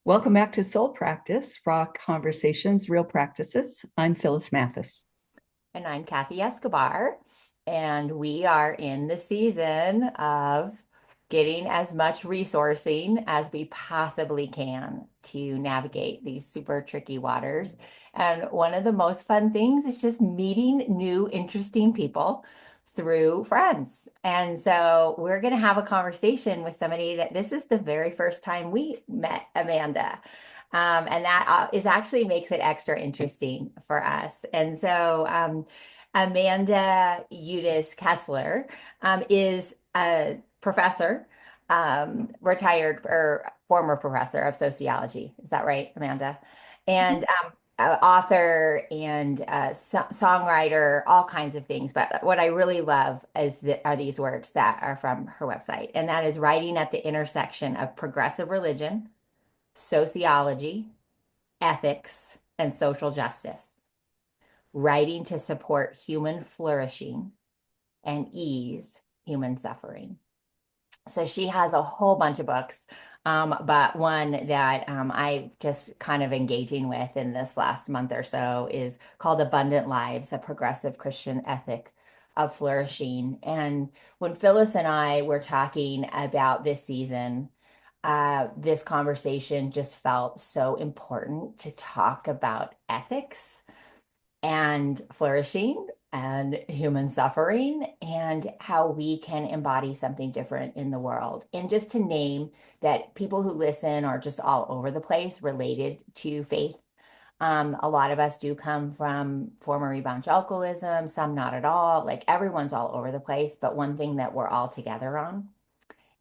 Welcome back to Soul Practice, Raw Conversations, Real Practices. I'm Phyllis Mathis. And I'm Kathy Escobar, and we are in the season of getting as much resourcing as we possibly can to navigate these super tricky waters. And one of the most fun things is just meeting new, interesting people through friends. And so we're going to have a conversation with somebody that this is the very first time we met Amanda. And that is actually makes it extra interesting for us. And so Amanda Udis-Kessler is a professor, retired or former professor of sociology. Is that right, Amanda? And author and songwriter, all kinds of things. But what I really love are these works that are from her website, and that is writing at the intersection of progressive religion, sociology, ethics, and social justice, writing to support human flourishing and ease human suffering. So she has a whole bunch of books, but one that I just kind of engaging with in this last month or so is called Abundant Lives, a progressive Christian ethic of flourishing. And when Phyllis and I were talking about this season, this conversation just felt so important to talk about ethics and flourishing and human suffering and how we can embody something different in the world. And just to name that people who listen are just all over the place related to faith. A lot of us do come from former evangelicalism, some not at all. Like everyone's all over the place. But one thing that we're all together on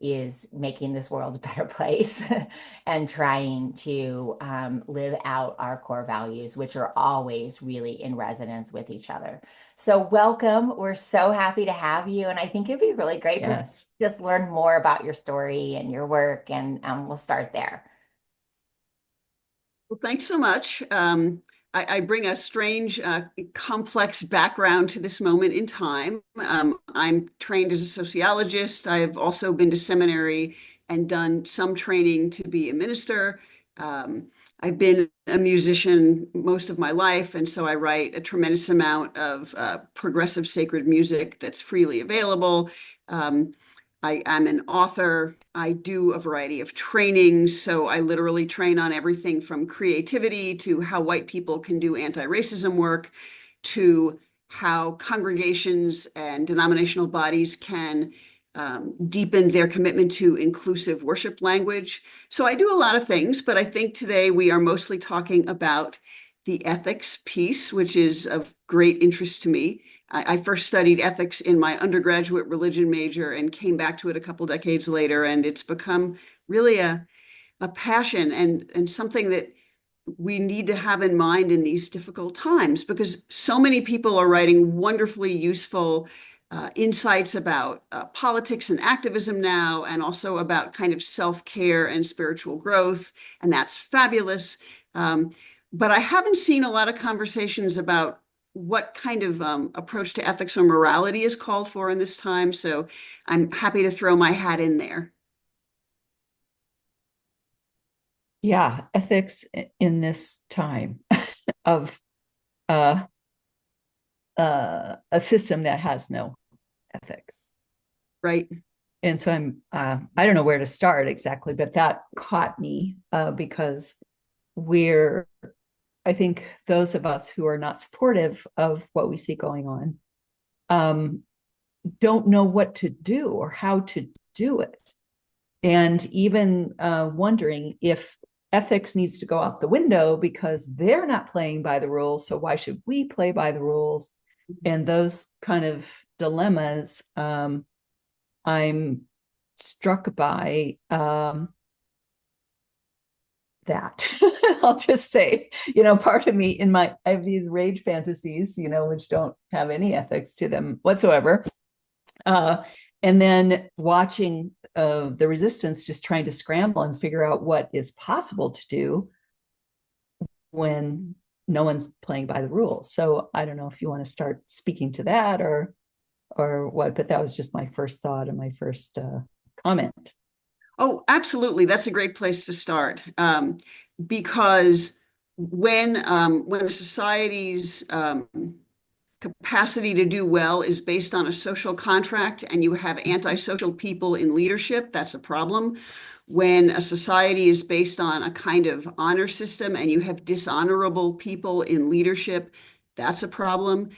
is making this world a better place and trying to live out our core values, which are always really in resonance with each other. So, welcome. We're so happy to have you. And I think it'd be really great for Yes. just learn more about your story and your work, and we'll start there. Well, thanks so much. I bring a strange, complex background to this moment in time. I'm trained as a sociologist. I've also been to seminary and done some training to be a minister. Um, I've been a musician most of my life, and so I write a tremendous amount of progressive sacred music that's freely available. Um, I am an author. I do a variety of trainings. So I literally train on everything from creativity to how white people can do anti-racism work to how congregations and denominational bodies can deepen their commitment to inclusive worship language. So I do a lot of things, but I think today we are mostly talking about the ethics piece, which is of great interest to me. I first studied ethics in my undergraduate religion major and came back to it a couple decades later, and it's become really a passion and something that we need to have in mind in these difficult times because so many people are writing wonderfully useful insights about politics and activism now, and also about kind of self-care and spiritual growth, and that's fabulous. But I haven't seen a lot of conversations about what kind of approach to ethics or morality is called for in this time. So I'm happy to throw my hat in there. Yeah, ethics in this time of uh, a system that has no ethics. Right. And so I don't know where to start exactly, but that caught me because we're, I think those of us who are not supportive of what we see going on um, don't know what to do or how to do it. And even wondering if ethics needs to go out the window because they're not playing by the rules. So why should we play by the rules? And those kind of dilemmas I'm struck by that. I'll just say, part of me I have these rage fantasies, which don't have any ethics to them whatsoever. Uh, and then watching the resistance just trying to scramble and figure out what is possible to do when no one's playing by the rules. So I don't know if you want to start speaking to that or what, but that was just my first thought and my first comment. Oh, absolutely. That's a great place to start. Because when a society's capacity to do well is based on a social contract and you have antisocial people in leadership, that's a problem. When a society is based on a kind of honor system and you have dishonorable people in leadership, that's a problem.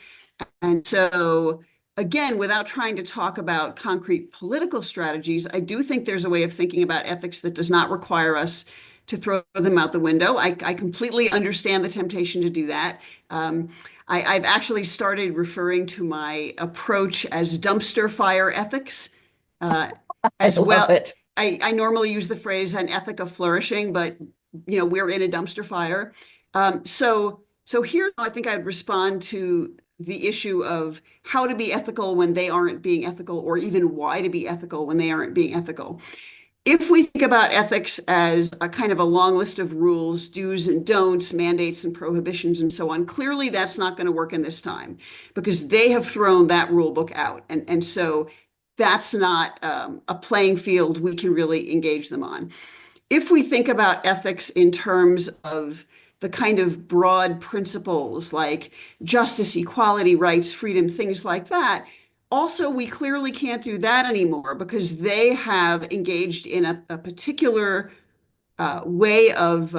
And so, again, without trying to talk about concrete political strategies, I do think there's a way of thinking about ethics that does not require us to throw them out the window. I completely understand the temptation to do that. I've actually started referring to my approach as dumpster fire ethics, uh, I as love well. it. I normally use the phrase an ethic of flourishing, but we're in a dumpster fire. So here I think I'd respond to the issue of how to be ethical when they aren't being ethical, or even why to be ethical when they aren't being ethical. If we think about ethics as a kind of a long list of rules, do's and don'ts, mandates and prohibitions, and so on, clearly that's not going to work in this time because they have thrown that rule book out. And so that's not a playing field we can really engage them on. If we think about ethics in terms of the kind of broad principles like justice, equality, rights, freedom, things like that, also, we clearly can't do that anymore because they have engaged in a particular way of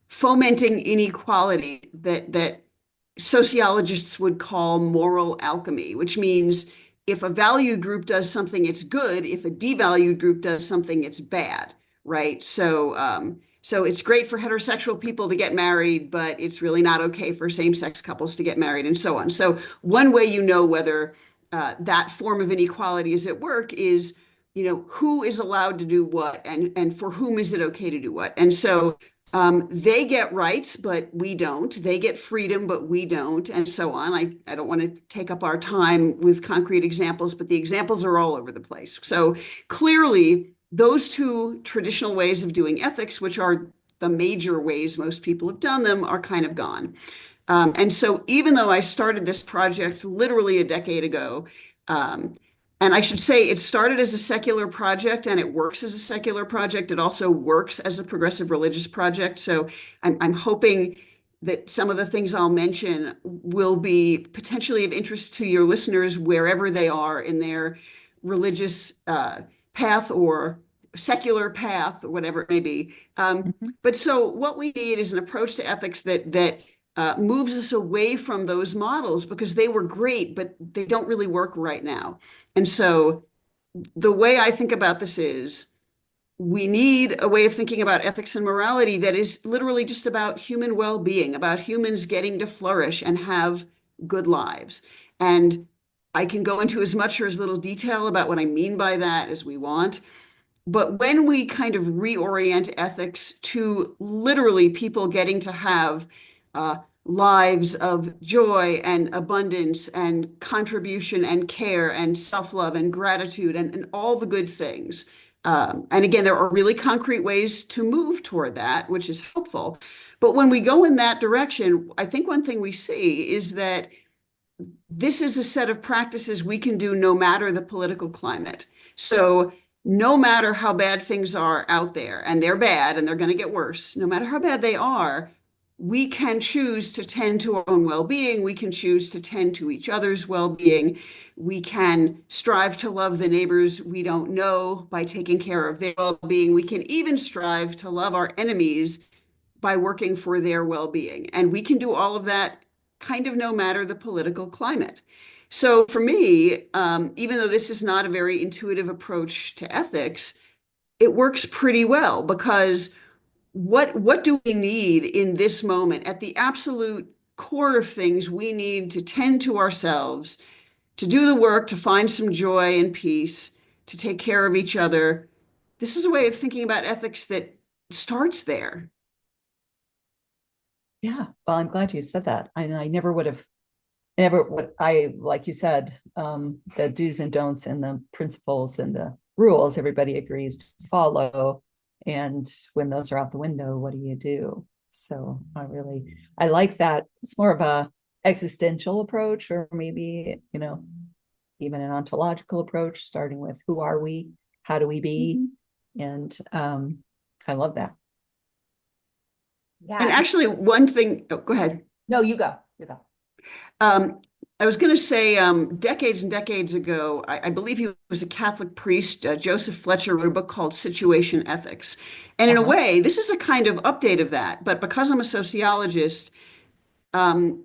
fomenting inequality that sociologists would call moral alchemy, which means if a valued group does something, it's good. If a devalued group does something, it's bad, right? So it's great for heterosexual people to get married, but it's really not okay for same-sex couples to get married, and so on. So one way you know whether that form of inequality is at work is, who is allowed to do what, and for whom is it okay to do what. And so they get rights, but we don't. They get freedom, but we don't, and so on. I don't want to take up our time with concrete examples, but the examples are all over the place. So clearly, those two traditional ways of doing ethics, which are the major ways most people have done them, are kind of gone. And so even though I started this project literally a decade ago, and I should say it started as a secular project and it works as a secular project. It also works as a progressive religious project. So I'm hoping that some of the things I'll mention will be potentially of interest to your listeners wherever they are in their religious path or secular path, or whatever it may be. But so what we need is an approach to ethics that moves us away from those models because they were great, but they don't really work right now. And so the way I think about this is we need a way of thinking about ethics and morality that is literally just about human well-being, about humans getting to flourish and have good lives. And I can go into as much or as little detail about what I mean by that as we want. But when we kind of reorient ethics to literally people getting to have lives of joy and abundance and contribution and care and self-love and gratitude and all the good things. And again, there are really concrete ways to move toward that, which is helpful. But when we go in that direction, I think one thing we see is that this is a set of practices we can do no matter the political climate. So no matter how bad things are out there, and they're bad and they're going to get worse, no matter how bad they are, we can choose to tend to our own well-being. We can choose to tend to each other's well-being. We can strive to love the neighbors we don't know by taking care of their well-being. We can even strive to love our enemies by working for their well-being. And we can do all of that kind of no matter the political climate. So for me, even though this is not a very intuitive approach to ethics, it works pretty well because what do we need in this moment at the absolute core of things? We need to tend to ourselves, to do the work, to find some joy and peace, to take care of each other. This is a way of thinking about ethics that starts there. Yeah, well, I'm glad you said that. I never would have, never what I, like you said, the do's and don'ts and the principles and the rules everybody agrees to follow. And when those are out the window, what do you do? So I like that. It's more of a existential approach, or maybe, even an ontological approach, starting with who are we? How do we be? And I love that. And Yeah. actually, one thing, oh, go ahead. No, you go. You go. Um, I was going to say, decades and decades ago, I believe he was a Catholic priest. Joseph Fletcher wrote a book called Situation Ethics. And in a Uh-huh. way, this is a kind of update of that. But because I'm a sociologist,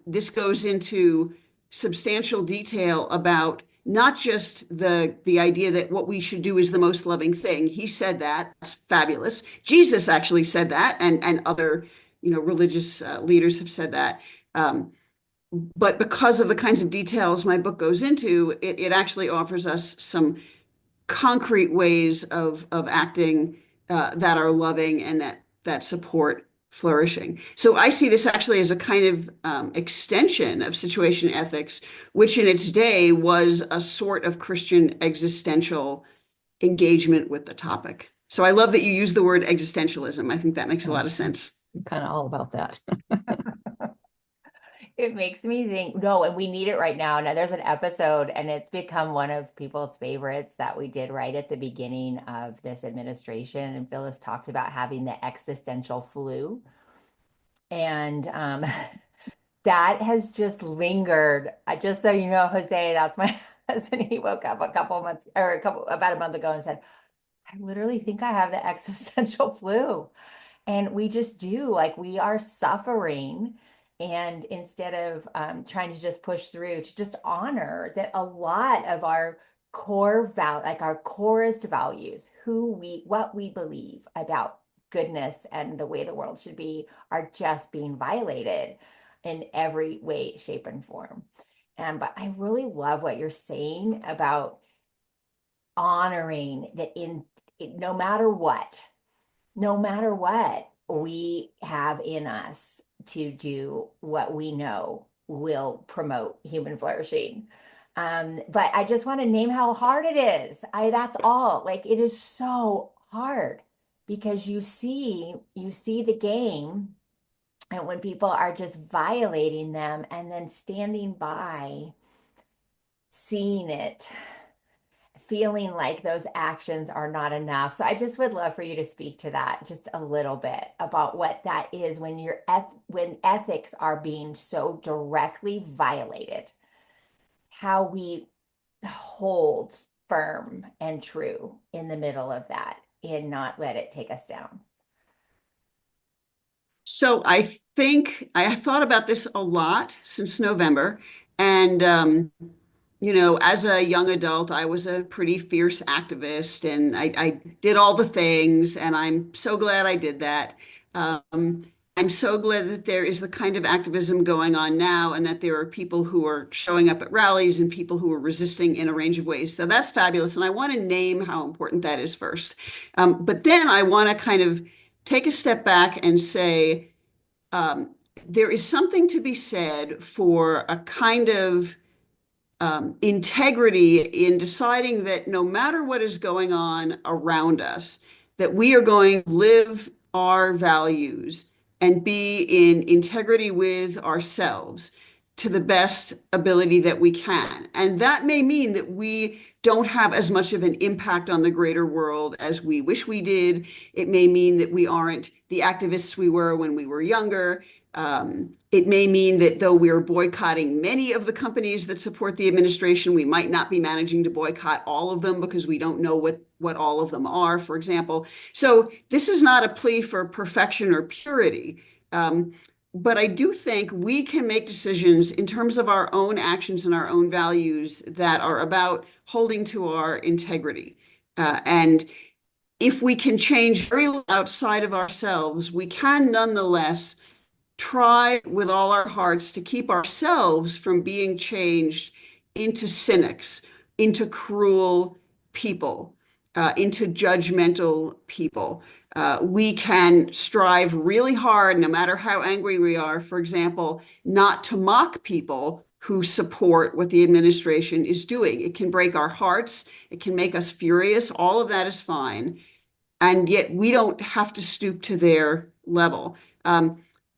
this goes into substantial detail about not just the idea that what we should do is the most loving thing. He said that. That's fabulous. Jesus actually said that, and other, religious leaders have said that. But because of the kinds of details my book goes into, it actually offers us some concrete ways of acting that are loving and that support flourishing. So I see this actually as a kind of extension of situation ethics, which in its day was a sort of Christian existential engagement with the topic. So I love that you use the word existentialism. I think that makes a lot of sense. I'm kind of all about that. It makes me think, no, and we need it right now. Now, there's an episode, and it's become one of people's favorites that we did right at the beginning of this administration. And Phyllis talked about having the existential flu. And that has just lingered. Just so you know, Jose, that's my husband. He woke up about a month ago and said, I literally think I have the existential flu. And we just do, like, we are suffering. And instead of trying to just push through, to just honor that a lot of our like our corest values, what we believe about goodness and the way the world should be, are just being violated in every way, shape, and form. But I really love what you're saying about honoring that no matter what, no matter what, we have in us to do what we know will promote human flourishing. But I just want to name how hard it is. That's all. Like, it is so hard because you see the game, and when people are just violating them and then standing by, seeing it, feeling like those actions are not enough. So I just would love for you to speak to that just a little bit about what that is when when ethics are being so directly violated, how we hold firm and true in the middle of that and not let it take us down. So I think I have thought about this a lot since November. And, as a young adult, I was a pretty fierce activist and I did all the things. And I'm so glad I did that. I'm so glad that there is the kind of activism going on now and that there are people who are showing up at rallies and people who are resisting in a range of ways. So that's fabulous. And I want to name how important that is first. But then I want to kind of take a step back and say, there is something to be said for a kind of integrity in deciding that no matter what is going on around us, that we are going to live our values and be in integrity with ourselves to the best ability that we can. And that may mean that we don't have as much of an impact on the greater world as we wish we did. It may mean that we aren't the activists we were when we were younger. It may mean that though we are boycotting many of the companies that support the administration, we might not be managing to boycott all of them because we don't know what all of them are, for example. So this is not a plea for perfection or purity. But I do think we can make decisions in terms of our own actions and our own values that are about holding to our integrity. And if we can change very little outside of ourselves, we can nonetheless try with all our hearts to keep ourselves from being changed into cynics, into cruel people, into judgmental people. We can strive really hard, no matter how angry we are, for example, not to mock people who support what the administration is doing. It can break our hearts. It can make us furious. All of that is fine. And yet we don't have to stoop to their level.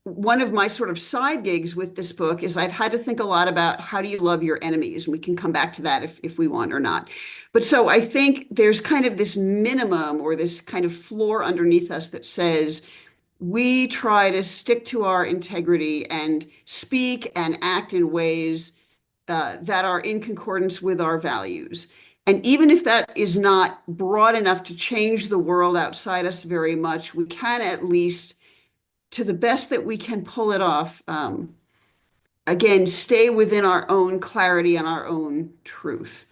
one of my sort of side gigs with this book is I've had to think a lot about how do you love your enemies? And we can come back to that if we want or not. But so I think there's kind of this minimum or this kind of floor underneath us that says we try to stick to our integrity and speak and act in ways that are in concordance with our values. And even if that is not broad enough to change the world outside us very much, we can at least, to the best that we can pull it off, again, stay within our own clarity and our own truth.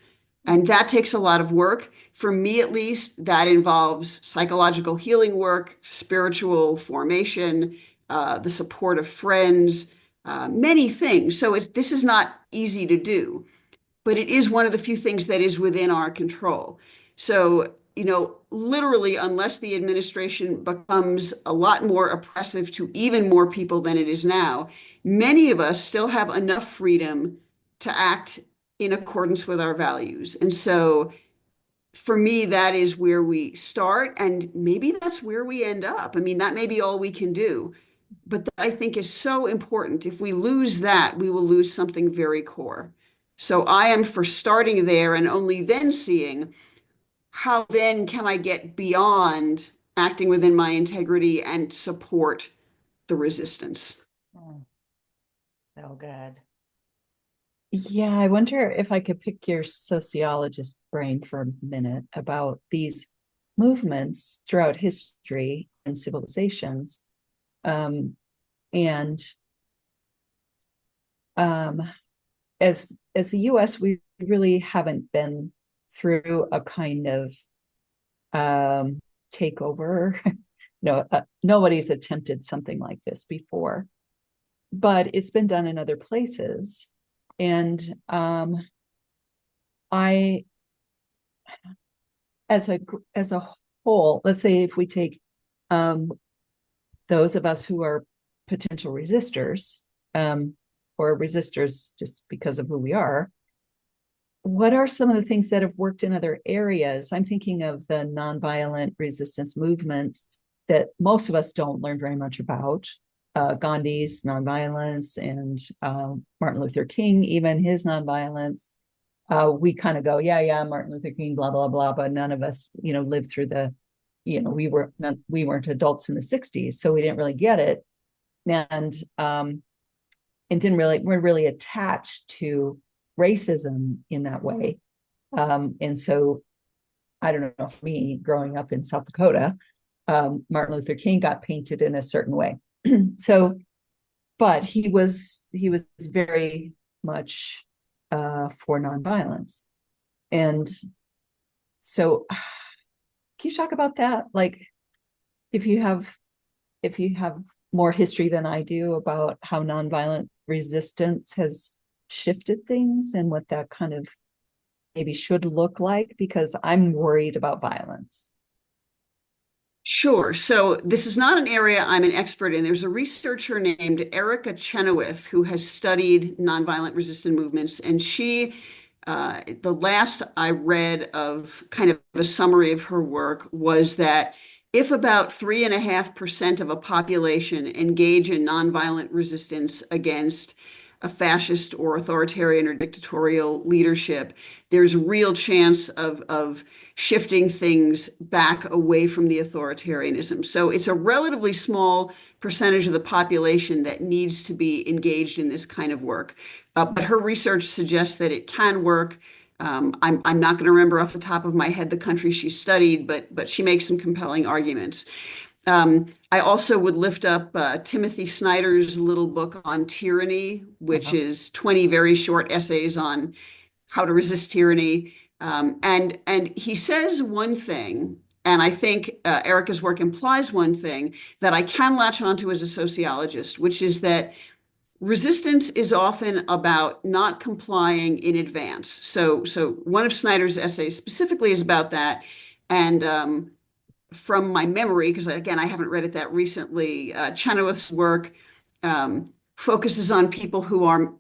And that takes a lot of work. For me, at least, that involves psychological healing work, spiritual formation, the support of friends, many things. So this is not easy to do, but it is one of the few things that is within our control. So, literally, unless the administration becomes a lot more oppressive to even more people than it is now, many of us still have enough freedom to act in accordance with our values. And so for me, that is where we start, and maybe that's where we end up. I mean, that may be all we can do, but that I think is so important. If we lose that, we will lose something very core. So I am for starting there and only then seeing how then can I get beyond acting within my integrity and support the resistance. Mm, so good. Yeah, I wonder if I could pick your sociologist brain for a minute about these movements throughout history and civilizations. And as the US, we really haven't been through a kind of takeover. No, nobody's attempted something like this before, but it's been done in other places. And I, as a whole, let's say if we take those of us who are potential resistors, or resistors just because of who we are, what are some of the things that have worked in other areas? I'm thinking of the nonviolent resistance movements that most of us don't learn very much about. Gandhi's nonviolence and Martin Luther King, even his nonviolence. We kind of go, yeah, Martin Luther King, blah, blah, blah, but none of us, lived through we weren't adults in the 60s, so we didn't really get it. And we're really attached to racism in that way. And so I don't know, for me, growing up in South Dakota, Martin Luther King got painted in a certain way. So, but he was very much for nonviolence. And so can you talk about that? Like if you have more history than I do about how nonviolent resistance has shifted things and what that kind of maybe should look like, because I'm worried about violence. Sure. So this is not an area I'm an expert in. There's a researcher named Erica Chenoweth who has studied nonviolent resistant movements, and the last I read of kind of a summary of her work was that if about 3.5% of a population engage in nonviolent resistance against a fascist or authoritarian or dictatorial leadership, there's real chance of shifting things back away from the authoritarianism. So it's a relatively small percentage of the population that needs to be engaged in this kind of work. But her research suggests that it can work. I'm not going to remember off the top of my head the country she studied, but she makes some compelling arguments. I also would lift up Timothy Snyder's little book on tyranny, which is 20 very short essays on how to resist tyranny. And he says one thing, and I think Erica's work implies one thing that I can latch onto as a sociologist, which is that resistance is often about not complying in advance. So one of Snyder's essays specifically is about that. And from my memory, because again, I haven't read it that recently, Chenoweth's work focuses on people who are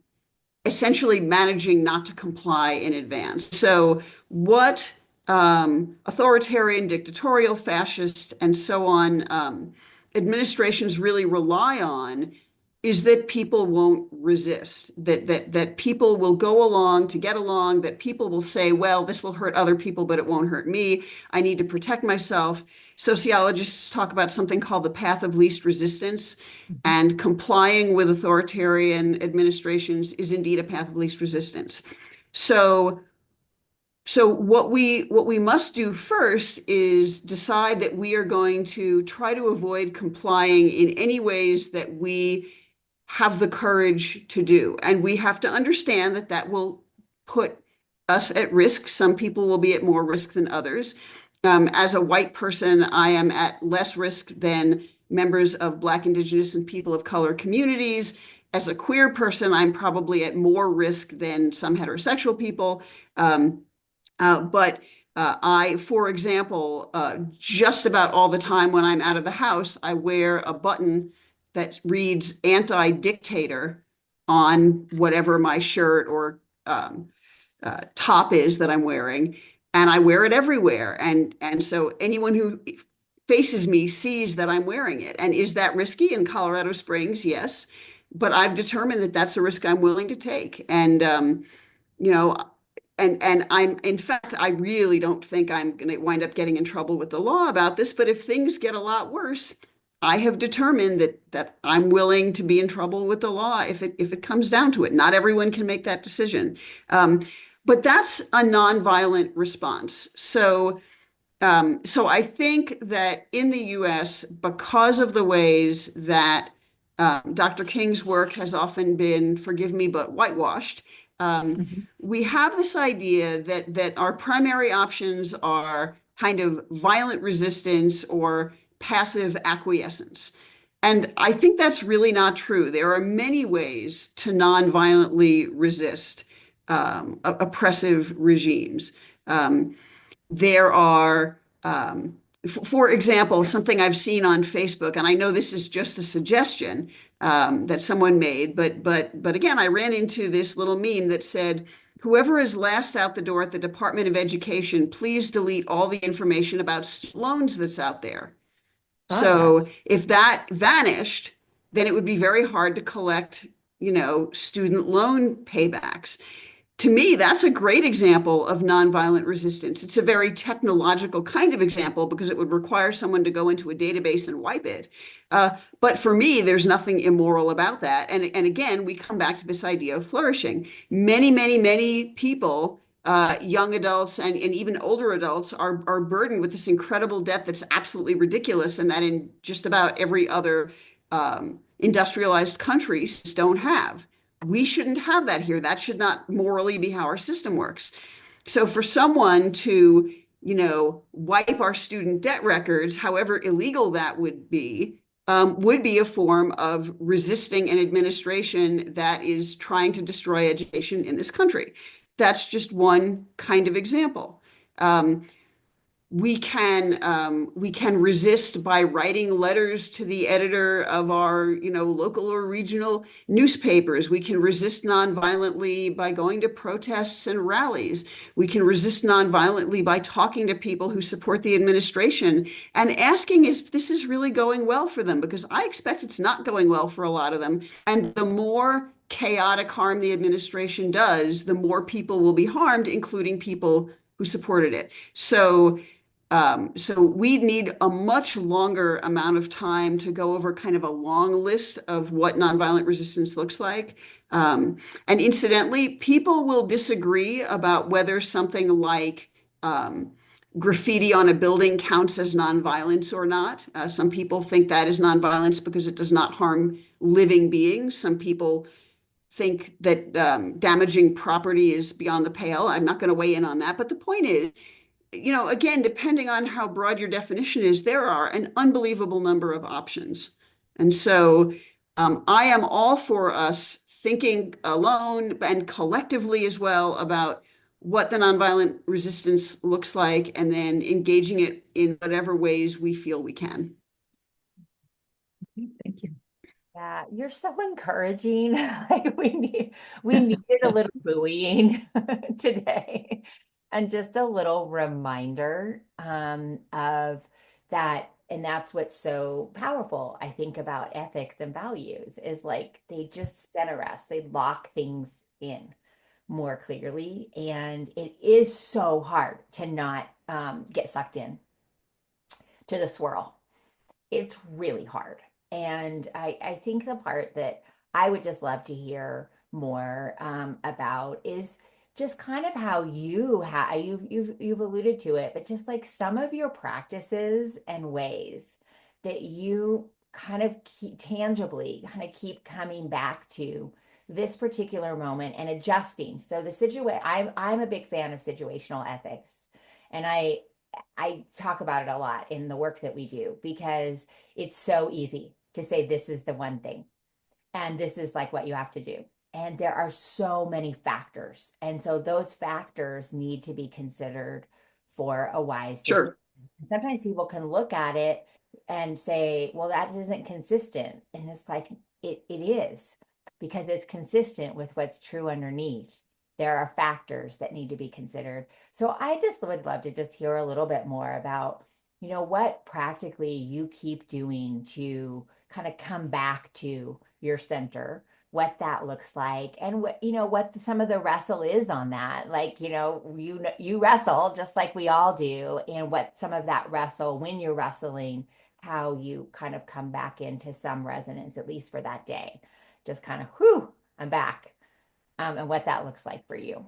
essentially managing not to comply in advance. So what authoritarian, dictatorial, fascist, and so on administrations really rely on is that people won't resist, that people will go along to get along, that people will say, well, this will hurt other people, but it won't hurt me. I need to protect myself. Sociologists talk about something called the path of least resistance, and complying with authoritarian administrations is indeed a path of least resistance. So what we must do first is decide that we are going to try to avoid complying in any ways that we have the courage to do. And we have to understand that that will put us at risk. Some people will be at more risk than others. As a white person, I am at less risk than members of Black, Indigenous, and people of color communities. As a queer person, I'm probably at more risk than some heterosexual people. But for example, just about all the time when I'm out of the house, I wear a button that reads anti-dictator on whatever my shirt or top is that I'm wearing, and I wear it everywhere. And so anyone who faces me sees that I'm wearing it. And is that risky in Colorado Springs? Yes. But I've determined that that's a risk I'm willing to take. And, you know, and I'm, in fact, I really don't think I'm going to wind up getting in trouble with the law about this. But if things get a lot worse, I have determined that I'm willing to be in trouble with the law if it comes down to it. Not everyone can make that decision, but that's a nonviolent response. So I think that in the U.S., because of the ways that Dr. King's work has often been, forgive me, but whitewashed, we have this idea that our primary options are kind of violent resistance or passive acquiescence. And I think that's really not true. There are many ways to nonviolently resist oppressive regimes. There are, for example, something I've seen on Facebook, and I know this is just a suggestion that someone made, but again, I ran into this little meme that said, whoever is last out the door at the Department of Education, please delete all the information about loans that's out there. So if that vanished, then it would be very hard to collect, student loan paybacks. To me, that's a great example of nonviolent resistance. It's a very technological kind of example because it would require someone to go into a database and wipe it. But for me, there's nothing immoral about that. And again, we come back to this idea of flourishing. Many, many, many people, young adults and even older adults, are burdened with this incredible debt that's absolutely ridiculous, and that in just about every other industrialized country don't have. We shouldn't have that here. That should not morally be how our system works. So for someone to, wipe our student debt records, however illegal that would be a form of resisting an administration that is trying to destroy education in this country. That's just one kind of example. We can resist by writing letters to the editor of our local or regional newspapers. We can resist nonviolently by going to protests and rallies. We can resist nonviolently by talking to people who support the administration and asking if this is really going well for them, because I expect it's not going well for a lot of them. And the more chaotic harm the administration does, the more people will be harmed, including people who supported it. So we need a much longer amount of time to go over kind of a long list of what nonviolent resistance looks like. And incidentally, people will disagree about whether something like graffiti on a building counts as nonviolence or not. Some people think that is nonviolence because it does not harm living beings. Some people think that damaging property is beyond the pale. I'm not going to weigh in on that. But the point is, again, depending on how broad your definition is, there are an unbelievable number of options. And so I am all for us thinking alone and collectively as well about what the nonviolent resistance looks like, and then engaging it in whatever ways we feel we can. Thank you. Yeah, you're so encouraging. Like we needed a little buoying today, and just a little reminder of that And that's what's so powerful, I think, about ethics and values is like they just center us, they lock things in more clearly. And it is so hard to not get sucked in to the swirl. It's really hard. And I think the part that I would just love to hear more about is just kind of how you've alluded to it, but just like some of your practices and ways that you kind of keep tangibly kind of keep coming back to this particular moment and adjusting. So the situation, I'm a big fan of situational ethics, and I talk about it a lot in the work that we do because it's so easy to say this is the one thing and this is like what you have to do. And there are so many factors. And so those factors need to be considered for a wise decision. Sure. Sometimes people can look at it and say, well, that isn't consistent. And it's like, it is because it's consistent with what's true underneath. There are factors that need to be considered. So I just would love to just hear a little bit more about, what practically you keep doing to kind of come back to your center, what that looks like, and what some of the wrestle is on that. Like, you wrestle just like we all do, and what some of that wrestle when you're wrestling, how you kind of come back into some resonance, at least for that day. Just kind of, whew, I'm back. And what that looks like for you.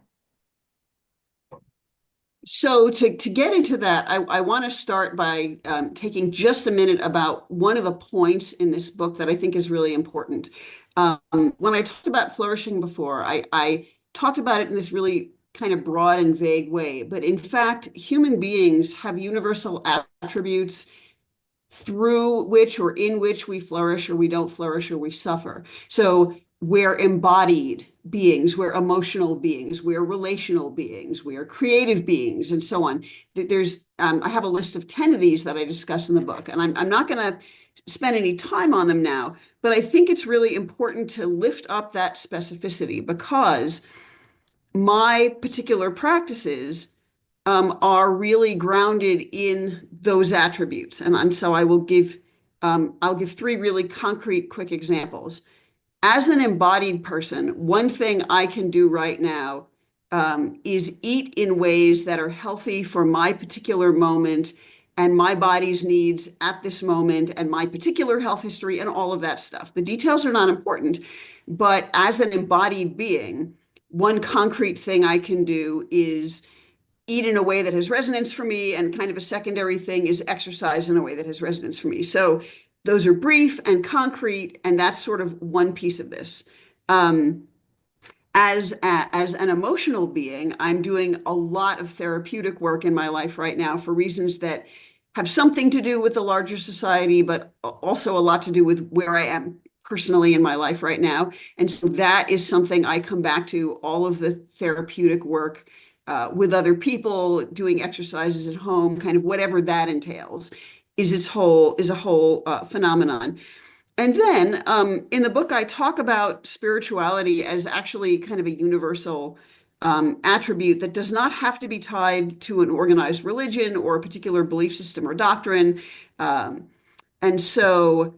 So to get into that, I want to start by taking just a minute about one of the points in this book that I think is really important. When I talked about flourishing before, I talked about it in this really kind of broad and vague way. But in fact, human beings have universal attributes through which or in which we flourish or we don't flourish or we suffer. So we're embodied beings, we're emotional beings, we're relational beings, we are creative beings, and so on. I have a list of 10 of these that I discuss in the book, and I'm not going to spend any time on them now, but I think it's really important to lift up that specificity because my particular practices are really grounded in those attributes. And so I'll give three really concrete, quick examples. As an embodied person, one thing I can do right now is eat in ways that are healthy for my particular moment and my body's needs at this moment and my particular health history and all of that stuff. The details are not important, but as an embodied being, one concrete thing I can do is eat in a way that has resonance for me, and kind of a secondary thing is exercise in a way that has resonance for me. So those are brief and concrete, and that's sort of one piece of this. As an emotional being, I'm doing a lot of therapeutic work in my life right now for reasons that have something to do with the larger society, but also a lot to do with where I am personally in my life right now. And so that is something I come back to, all of the therapeutic work with other people, doing exercises at home, kind of whatever that entails, is a whole phenomenon. And then in the book, I talk about spirituality as actually kind of a universal attribute that does not have to be tied to an organized religion or a particular belief system or doctrine. And so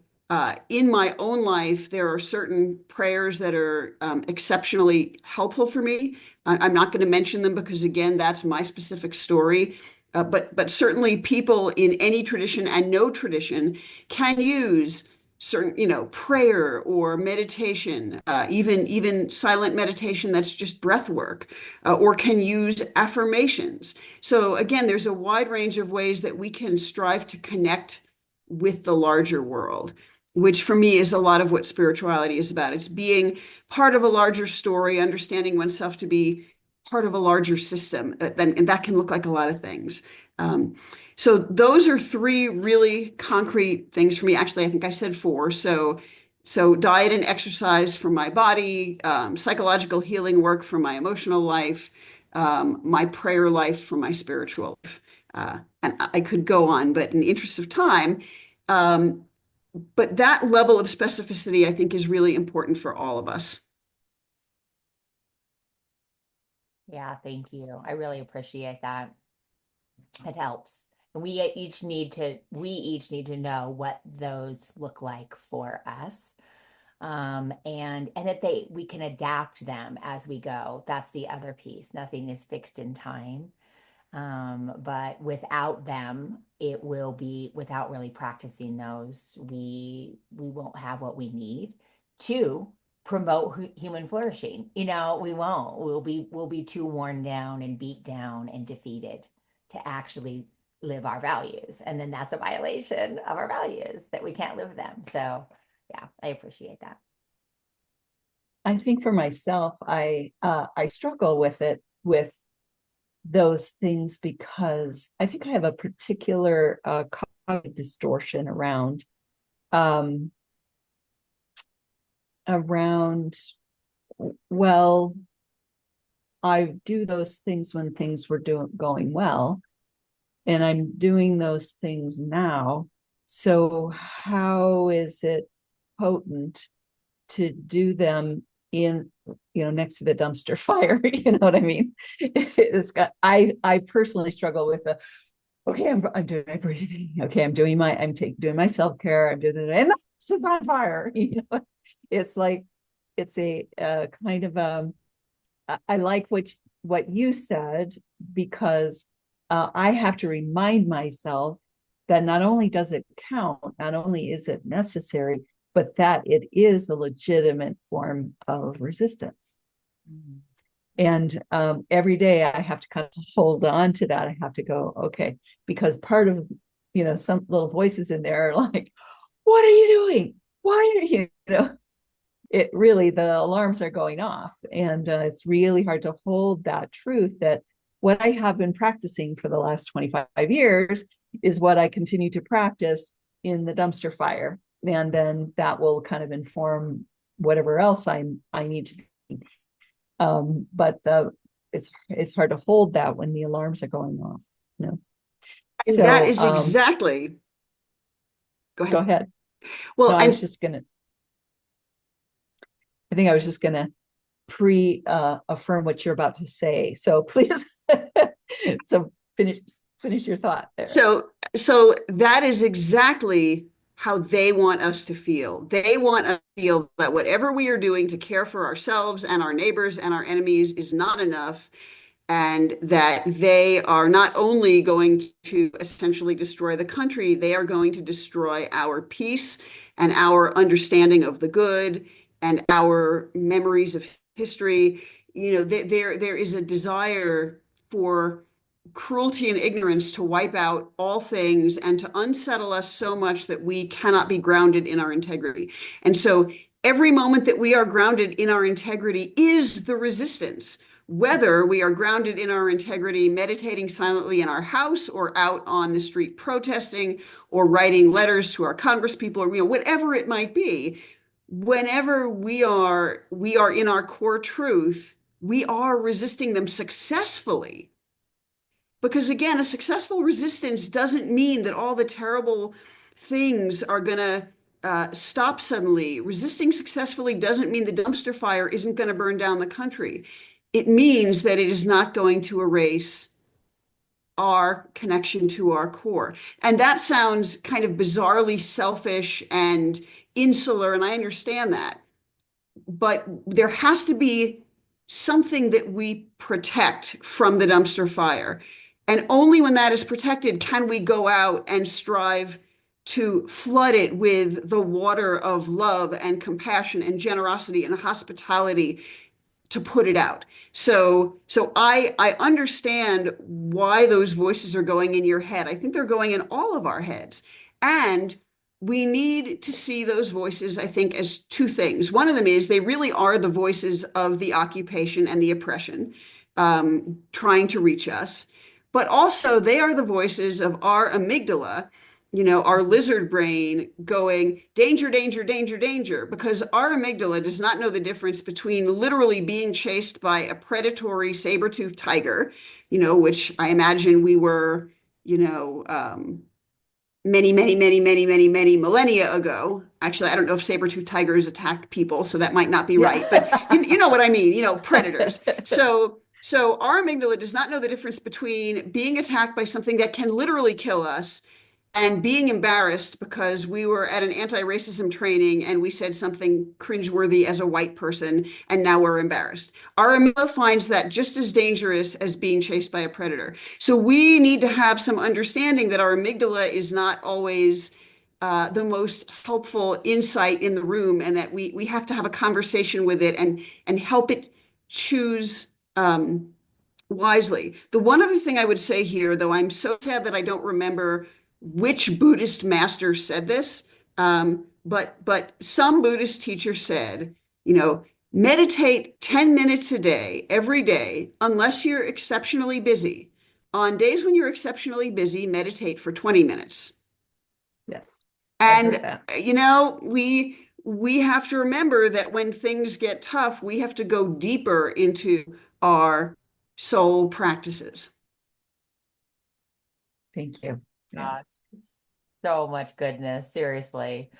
in my own life, there are certain prayers that are exceptionally helpful for me. I'm not going to mention them because, again, that's my specific story. But certainly people in any tradition and no tradition can use certain, prayer or meditation, even silent meditation that's just breath work, or can use affirmations. So again, there's a wide range of ways that we can strive to connect with the larger world, which for me is a lot of what spirituality is about. It's being part of a larger story, understanding oneself to be part of a larger system, and that can look like a lot of things. So those are three really concrete things for me. Actually, I think I said four. So diet and exercise for my body, psychological healing work for my emotional life, my prayer life for my spiritual life. And I could go on, but in the interest of time, but that level of specificity, I think, is really important for all of us. Yeah, thank you. I really appreciate that. It helps. And we each need to know what those look like for us. And that we can adapt them as we go. That's the other piece. Nothing is fixed in time. But without them, it will be, without really practicing those, we won't have what we need to promote human flourishing. We won't. We'll be too worn down and beat down and defeated to actually live our values. And then that's a violation of our values that we can't live them. So yeah, I appreciate that. I think for myself, I struggle with those things because I think I have a particular cognitive distortion around well, I do those things when things were going well, and I'm doing those things now. So how is it potent to do them in, next to the dumpster fire? You know what I mean? I personally struggle with okay, I'm doing my breathing. Okay, doing my self-care. I'm doing it, and this is on fire. It's like, it's a kind of I like what you said, because I have to remind myself that not only does it count, not only is it necessary, but that it is a legitimate form of resistance. Mm. And every day I have to kind of hold on to that. I have to go, okay, because part of, some little voices in there are like, what are you doing? Why are you, it really, the alarms are going off. And it's really hard to hold that truth that what I have been practicing for the last 25 years is what I continue to practice in the dumpster fire. And then that will kind of inform whatever else I need to be. But it's hard to hold that when the alarms are going off. And so that is exactly. Go ahead. Go ahead. Well, no, I think I was just gonna affirm what you're about to say. So please, so finish your thought there. So that is exactly how they want us to feel. They want us to feel that whatever we are doing to care for ourselves and our neighbors and our enemies is not enough, and that they are not only going to essentially destroy the country, they are going to destroy our peace and our understanding of the good and our memories of history. There is a desire for cruelty and ignorance to wipe out all things and to unsettle us so much that we cannot be grounded in our integrity. And so every moment that we are grounded in our integrity is the resistance, whether we are grounded in our integrity meditating silently in our house or out on the street protesting or writing letters to our congresspeople, or whatever it might be. Whenever we are in our core truth, we are resisting them successfully. Because again, a successful resistance doesn't mean that all the terrible things are going to stop suddenly. Resisting successfully doesn't mean the dumpster fire isn't going to burn down the country. It means that it is not going to erase our connection to our core. And that sounds kind of bizarrely selfish and insular, and I understand that. But there has to be something that we protect from the dumpster fire. And only when that is protected can we go out and strive to flood it with the water of love and compassion and generosity and hospitality to put it out. So I understand why those voices are going in your head. I think they're going in all of our heads. And we need to see those voices, I think, as two things. One of them is they really are the voices of the occupation and the oppression trying to reach us. But also they are the voices of our amygdala, our lizard brain going, danger, danger, danger, danger, because our amygdala does not know the difference between literally being chased by a predatory saber-toothed tiger, which I imagine we were, many, many, many, many, many, many millennia ago. Actually, I don't know if saber-toothed tigers attacked people, so that might not be right. But you know what I mean, predators. So So our amygdala does not know the difference between being attacked by something that can literally kill us and being embarrassed because we were at an anti-racism training and we said something cringeworthy as a white person, and now we're embarrassed. Our amygdala finds that just as dangerous as being chased by a predator. So we need to have some understanding that our amygdala is not always the most helpful insight in the room, and that we have to have a conversation with it and help it choose wisely. The one other thing I would say here, though I'm so sad that I don't remember which Buddhist master said this, but some Buddhist teacher said, meditate 10 minutes a day, every day, unless you're exceptionally busy. On days when you're exceptionally busy, meditate for 20 minutes. Yes. And, we have to remember that when things get tough, we have to go deeper into our soul practices. Thank you. Yeah. So much goodness, seriously.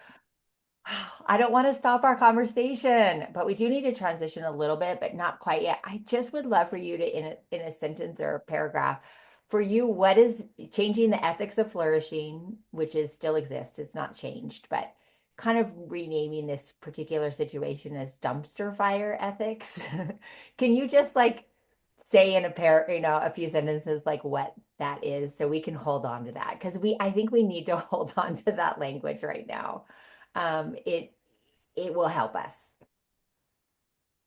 I don't want to stop our conversation, but we do need to transition a little bit, but not quite yet. I just would love for you to, in a sentence or a paragraph, for you, what is changing the ethics of flourishing, which is still exists, it's not changed, but kind of renaming this particular situation as dumpster fire ethics. Can you just say in a few sentences what that is, so we can hold on to that? Because I think we need to hold on to that language right now. It will help us.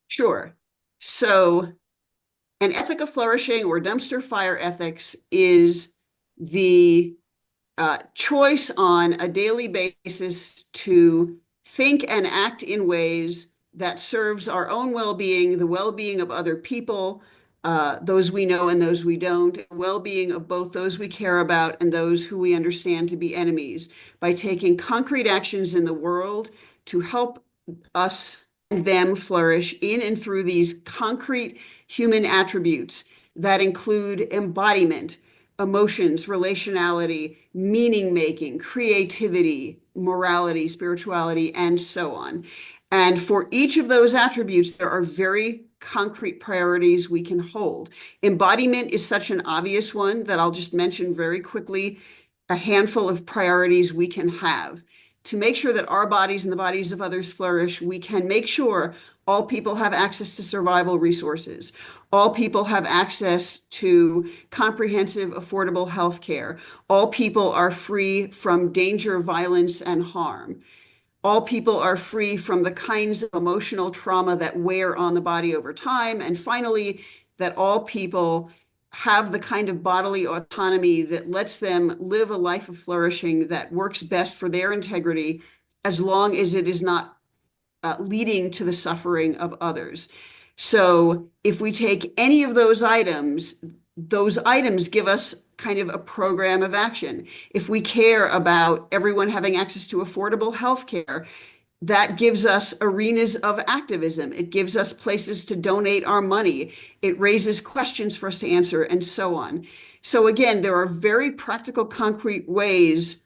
Sure. So an ethic of flourishing, or dumpster fire ethics, is the choice on a daily basis to think and act in ways that serves our own well-being, the well-being of other people, those we know and those we don't, well-being of both those we care about and those who we understand to be enemies, by taking concrete actions in the world to help us and them flourish in and through these concrete human attributes that include embodiment, emotions, relationality, meaning making, creativity, morality, spirituality, and so on. And for each of those attributes, there are very concrete priorities we can hold. Embodiment is such an obvious one that I'll just mention very quickly a handful of priorities we can have. To make sure that our bodies and the bodies of others flourish, we can make sure all people have access to survival resources. All people have access to comprehensive, affordable health care. All people are free from danger, violence, and harm. All people are free from the kinds of emotional trauma that wear on the body over time. And finally, that all people have the kind of bodily autonomy that lets them live a life of flourishing that works best for their integrity, as long as it is not leading to the suffering of others. So if we take any of those items give us kind of a program of action. If we care about everyone having access to affordable health care, that gives us arenas of activism. It gives us places to donate our money. It raises questions for us to answer, and so on. So again, there are very practical, concrete ways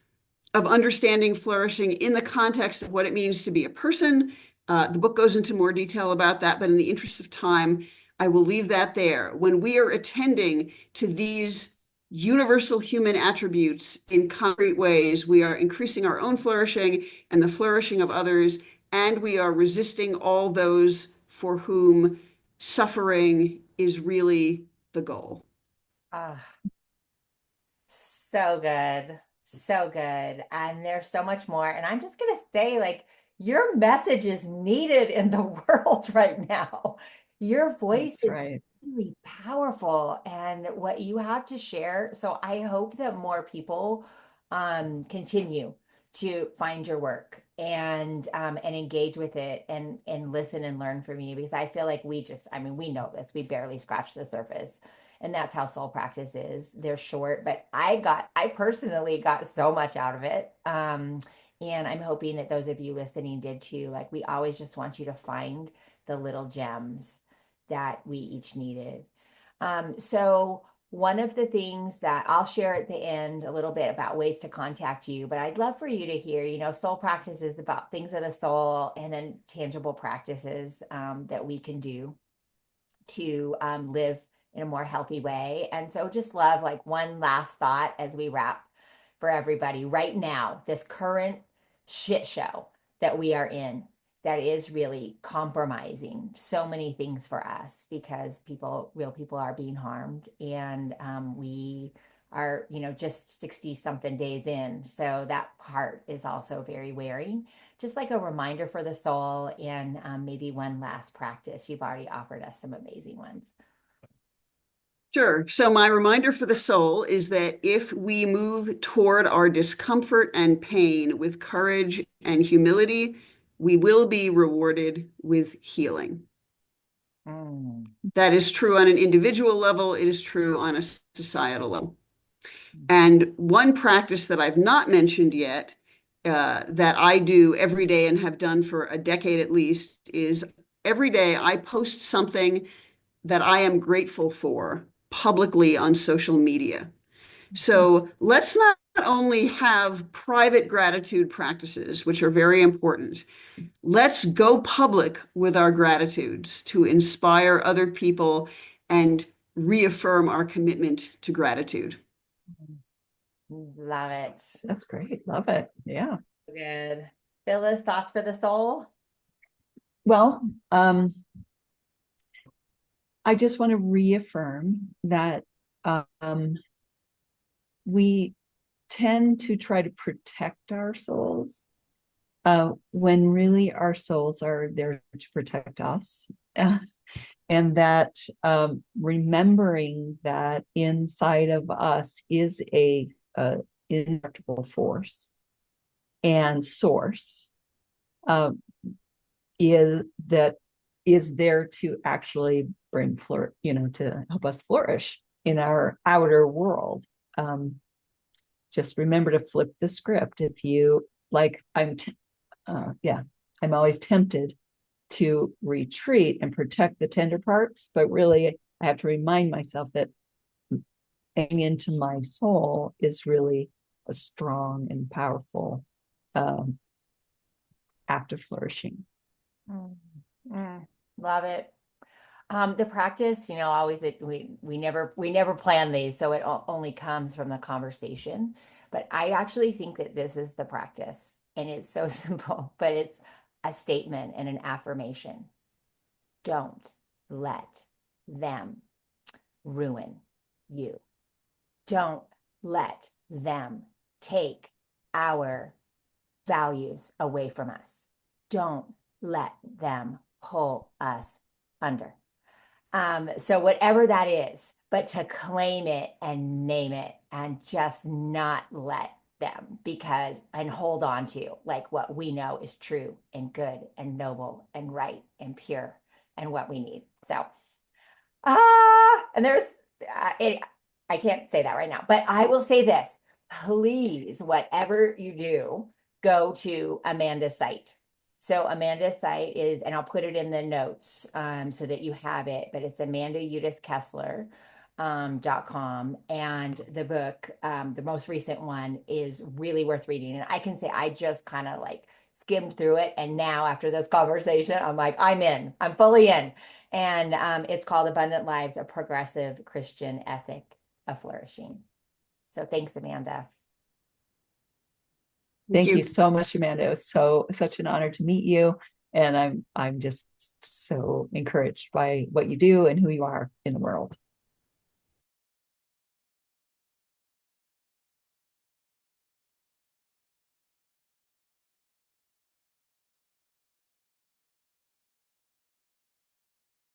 of understanding flourishing in the context of what it means to be a person. The book goes into more detail about that, but in the interest of time, I will leave that there. When we are attending to these universal human attributes in concrete ways, we are increasing our own flourishing and the flourishing of others, and we are resisting all those for whom suffering is really the goal. Ah, so good. So good. And there's so much more. And I'm just going to say, your message is needed in the world right now. Your voice is right. really powerful, and what you have to share. So I hope that more people continue to find your work and engage with it and listen and learn from you, because I feel like we know this, we barely scratched the surface. And that's how soul practice is. They're short, but I personally got so much out of it. And I'm hoping that those of you listening did too. We always just want you to find the little gems that we each needed. So one of the things that I'll share at the end a little bit about ways to contact you, but I'd love for you to hear, soul practice is about things of the soul, and then tangible practices that we can do to live in a more healthy way. And so just love like one last thought as we wrap for everybody right now, this current shit show that we are in that is really compromising so many things for us because real people are being harmed. And we are, just 60 something days in. So that part is also very wearing. Just like a reminder for the soul and maybe one last practice. You've already offered us some amazing ones. Sure. So my reminder for the soul is that if we move toward our discomfort and pain with courage and humility, we will be rewarded with healing. That is true on an individual level. It is true on a societal level. And one practice that I've not mentioned yet, that I do every day and have done for a decade at least, is every day I post something that I am grateful for publicly on social media. So let's not only have private gratitude practices, which are very important. Let's go public with our gratitudes to inspire other people and reaffirm our commitment to gratitude. Love it. That's great. Love it. Yeah. Good. Phyllis, thoughts for the soul? Well, I just want to reaffirm that we tend to try to protect our souls when really our souls are there to protect us. And that remembering that inside of us is a indestructible force and source is there to actually bring to help us flourish in our outer world. Just remember to flip the script. If you like, I'm always tempted to retreat and protect the tender parts, but really I have to remind myself that getting into my soul is really a strong and powerful act of flourishing. Love it. The practice, always we never plan these, so it only comes from the conversation. But I actually think that this is the practice, and it's so simple, but it's a statement and an affirmation. Don't let them ruin you. Don't let them take our values away from us. Don't let them pull us under. So whatever that is, but to claim it and name it and just not let them and hold on to like what we know is true and good and noble and right and pure and what we need. So, and there's, I can't say that right now, but I will say this, please, whatever you do, go to Amanda's site. So Amanda's site is, and I'll put it in the notes so that you have it, but it's Udis-Kessler.com. And the book, the most recent one, is really worth reading. And I can say I just kind of like skimmed through it. And now after this conversation, I'm like, I'm fully in. And it's called Abundant Lives, A Progressive Christian Ethic of Flourishing. So thanks, Amanda. Thank you so much, Amanda. It was such an honor to meet you. And I'm just so encouraged by what you do and who you are in the world.